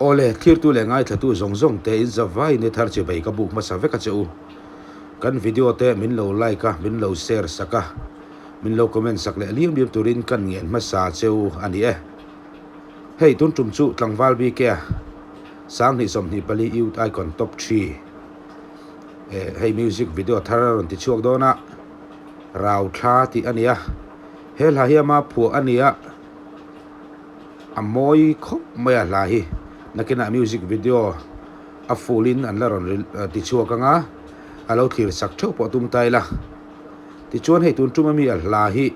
ole thir tu le ngai thatu zong zong te in zawai ne thar che bai ka buk ma sa ve ka cheu kan video te min lo like ka min lo share saka min lo comment sak le liam liam turin kan ngen ma sa cheu ani e hei tun tum chu tlangwal bi ke sang ni som ni pali youth icon top 3 hei music video thar ron ti chuak dona Rauthla ti ania hel ha hiama phu ania amoi khop maya la hi nakina music video a fullin an la ron ti chuak anga alo thir sak tho po tum tai la ti chuan hei tun tum mi a la hi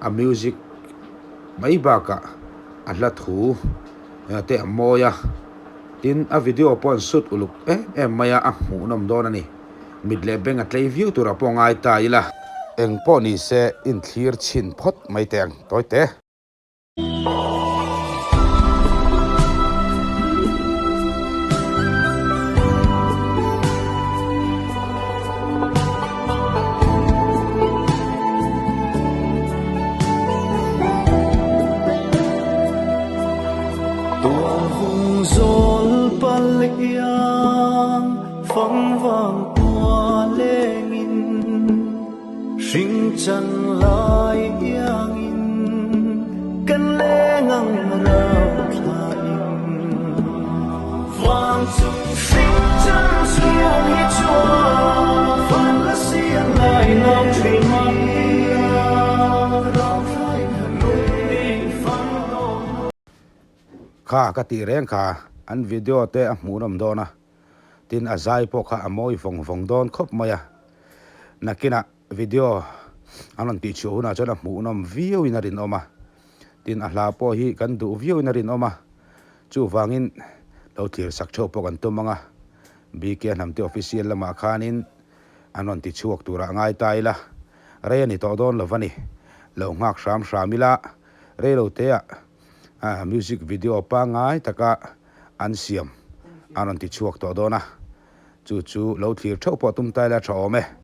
a music mai ba ka a la thu te moya tin a video pon sut uluk maya a mu nom don ani midle beng a tlei view tura po ngai tai la eng po ni se in thlir chin phot mai teng toy te zol paliang phong vang tua lengin sing chan lai yang in kan lengang rau thain vang chung sing chan siang hi chua fan la siang lai nau thri mai rau thain hanung ni fan lo kha ka ti reng kha an video te a hmunom dona tin a zai po kha amoi phong don khop maya nakina video anon ti chu na chona hmunom view in arin oma tin a hla po hi kan du view in arin oma chu wangin lo thir sak tho po kan tumanga bk namte official lama khanin anon ti chuak tura ngai tai la re ni to don lovani lo ngak sham shamila re lo te a music video pa ngai taka an siam anon ti chuak to dona chu lo thlir tho po tum tai la tho me